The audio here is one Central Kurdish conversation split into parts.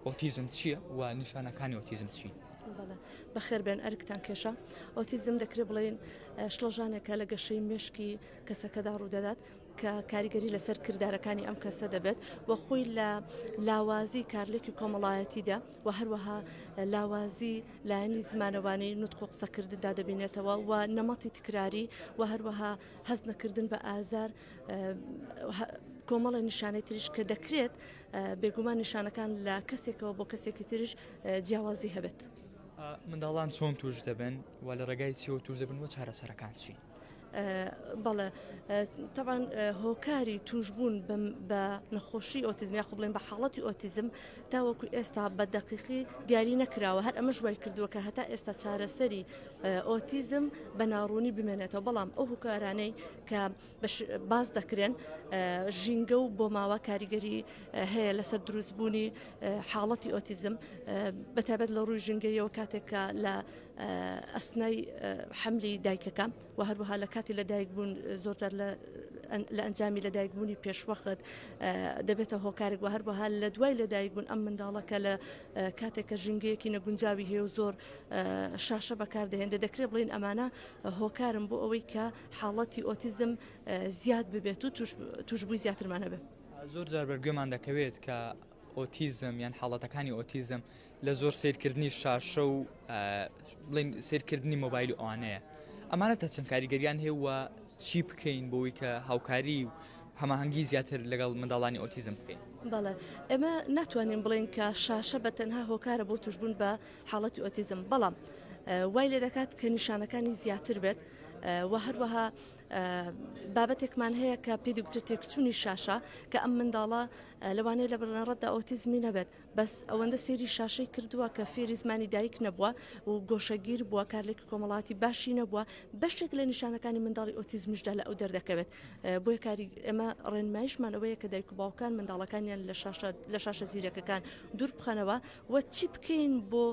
ئۆتیزم چییە و نیشانەکانی ئۆتیزم چین؟ بەڵێ بەخێر بێن ئەرکتان کێشە ئۆتیزم دەکرێت بڵێن شڵەژانێکە لە گەشەی مشکی کەسەکەدا ڕوودەدات کە کاریگەری لەسەر کردارەکانی ئەم کەسە دەبێت و خۆی لە لاوازی کارلێکی کۆمەڵایەتیدا و هەروەها لاوازی لایەنی زمانەوانی نوتق و قسەکردندا دەبینێتەوە و نەمەتی تکراری و هەروەها هەز نەکردن بە ئازار کۆمەڵی نیشانەی تریش کە دەکرێت بێگومان نیشانەکان لە کەسێکەوە بۆ کەسێکی تریش جیاوازی هەبێت. منداڵان چۆن توش دەبن و لە ڕێگای چیەوە توش دەبن و چارەسەرەکان چین؟ بەڵێ طبعاً هۆکاری توشبوون بە نەخۆشی ئۆتیزم یا خۆ بڵێن بە حاڵەتی ئۆتیزم تاوەکو ئێستا بە دەقیقی دیاری نەکراوە هەر ئەمە ژوای کردووە کە هەتا ئێستا چارەسەری ئۆتیزم بە ناڕوونی بمێنێتەوە بەڵام ئەو هۆکارانەی کە باز دەکرێن ژینگە و بۆ ماوە کاریگەری هەیە لەسەر دروستبوونی حاڵەتی ئۆتیزم بەتابەت لە ڕووی ژینگەیەوە کاتێکە لە ئەسنای حملی دایکەکە و هەروەها لە کاتی لە دایکبوون زۆرجار لە ئەنجامی لە دایکبوونی پێشوەخت دەبێتە هۆکارێک و هەروەها لە دوای لە دایکبوون ئەم منداڵەکە لە کاتێکە ژینگەیەکی نەگونجاوی هەیە و زۆر شاشە بەکاردەهێنێت دەکرێت بڵێن ئەمانە هۆکارم بۆ ئەوەی کە حاڵەتی ئۆتیزم زیاد ببێت و توشبووی زیاترمانە بێت. زۆر جار بەرگوێمان دەکەوێت کە ئۆتیزم یان حاڵەتەکانی ئۆتیزم لە زۆر سیرکردنی شاشە و بڵین سیرکردنی مۆبایل ئەوانەیە ئەمانە تا چەند کاریگەریان هەیە و چی بکەین بۆی کە هاوکاری و هەماهەنگی زیاتر لەگەڵ منداڵانی ئۆتیزم بکەین؟ بەڵێ ئێمە ناتوانین بڵێن کە شاشە بە تەنها هۆکارە بۆ توشبوون بە حاڵەتی ئۆتیزم بەڵام وای لێ دەکات کە نیشانەکانی زیاتر بێت و هەروەها بابەتێکمان هەیە کە پێی دکتر تێکچوونی شاشە کە ئەم منداڵە لەوانەیە لە بڕێنەڕەتدا ئۆتیزمی نەبێت بەس ئەوەندە سێری شاشەی کردووە کە فێری زمانی دایک نەبووە و گۆشەگیر بووە کارلێکی کۆمەڵاتی باشی نەبووە بەشێک لە نیشانەکانی منداڵی ئۆتیزمیشدا لە ئەو دەردەکەوێت بۆیە کاری ئێمە ڕێنمایشمان ئەوەیە کە دایک و باوکان منداڵەکانیان لە شاشە زیرەکەکان دوور بخەنەوە و چی بکەین بۆ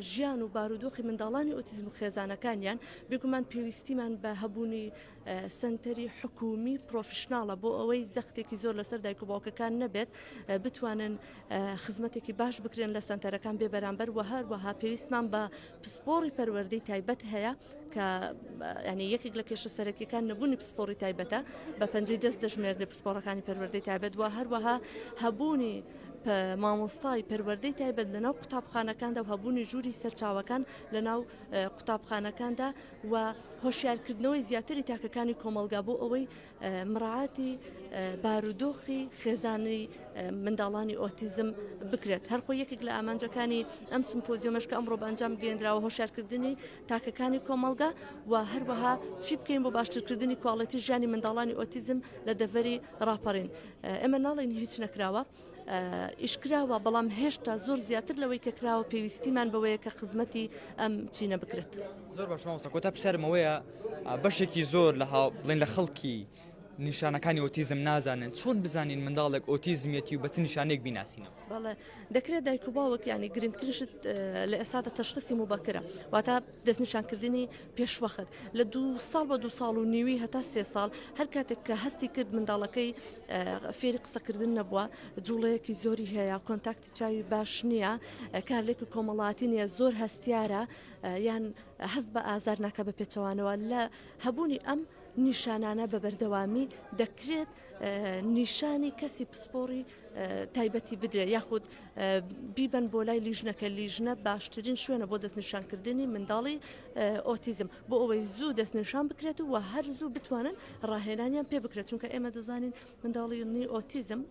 ژیان و بارودۆخی منداڵانی ئۆتیزم و خێزانەکانیان بێگومان پێویستیمان بە هەبوونی سنتەری حکومی پرۆفشناڵە بۆ ئەوەی زەختێکی زۆر لەسەر دایک و باوکەکان نەبێت بتوانن خزمەتێکی باش بکرێن لە سنتەرەکان بێ بەرامبەر و هەروەها پێویستمان بە پسپۆڕی پەروەردەی تایبەت هەیە کە ینی یەکێک لە کێشە سەرەکیەکان نەبوونی پسپۆڕی تایبەتە بە پەنجەی دەست دەژمێردێ پسپۆڕەکانی پەروەردەی تایبەت وە هەروەها هەبوونی مامۆستای پەروەردەی تایبەت لەناو قوتابخانەکاندا و هەبوونی ژووری سەرچاوەکان لەناو قوتابخانەکاندا و هۆشیارکردنەوەی زیاتری تاکەکانی کۆمەلگا بۆ ئەوەی مراعاتی بارودۆخی خێزانی منداڵانی ئۆتیزم بکرێت هەرخۆ یەکێک لە ئامانجەکانی ئەم سمپۆزیۆمەش کە ئەمڕۆ بەنجام گەێنراوە هۆشیارکردنی تاکەکانی کۆمەلگا و هەروەها چی بکەین بۆ باشترکردنی کواڵەتی ژیانی منداڵانی ئۆتیزم لە دەڤەری ڕاپەڕین ئێمە ناڵێن هیچ نەکراوە ئیشکراوە بەڵام هێشتا زۆر زیاتر لەوەی کە کراوە پێویستیمان بەوەیە کە خزمەتی ئەم چینە بکرێت زۆر باش مامۆستا کۆتا پرسیارمەوەیە بەشێکی زۆر بڵێن لە خەڵکی نیشانەکانی ئۆتیزم نازانن چۆن بزانین منداڵێک ئۆتیزمیەتی و بە چ نیشانێک بیناسینەوە؟ بەڵێ دەکرێت دایک و باوک ینی گرنگترشت لە ئێستادا تەشخیصی مبەکرە واتە دەستنیشانکردنی پێشوەخت لە 2 ساڵ بە 2 ساڵ و نیوی هەتا 3 ساڵ هەر کاتێک کە هەستی کرد منداڵەکەی فێری قسەکردن نەبووە جوڵەیەکی زۆری هەیە کۆنتاکتی چاوی باش نییە کارلێکی کۆمەڵاتی نییە زۆر هەستیارە یان هەست بە ئازار ناکە بە پێچەوانەوە لە هەبوونی ئەم نیشانانە بە بەردەوامی دەکرێت نیشانی کەسی پسپۆڕی تایبەتی بدرێت یاخود بیبن بۆ لای لیژنەکە لیژنە باشترین شوێنە بۆ دەستنیشانکردنی منداڵی ئۆتیزم بۆ ئەوەی زوو دەستنیشان بکرێت و هەر زوو بتوانن ڕاهێنانیان پێ بکرێت چونکە ئێمە دەزانین منداڵی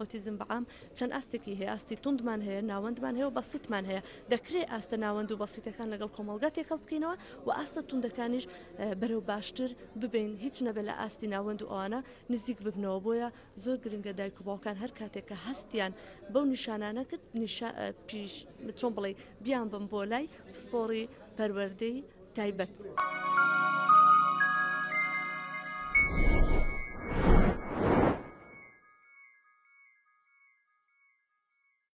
ئۆتیزم بەعام چەند ئاستێکی هەیە ئاستی توندمان هەیە ناوەندمان هەیە و بەسیتمان هەیە دەکرێت ئاستە ناوەند و بەسیتەکان لەگەڵ کۆمەلگا تێکەڵ بکەینەوە و ئاستە توندەکانیش بەرەو باشتر ببین هیچ نەبێت لە ئاستی ناوەند و ئەوانە نزیک ببنەوە بۆیە زۆر گرنگە دایک و باوکان هەر کاتێک کە هەستیان بەو نیشانانە کرد چۆن بڵێ بیان بم بۆ لای پسپۆڕی پەروەردەی تایبەت.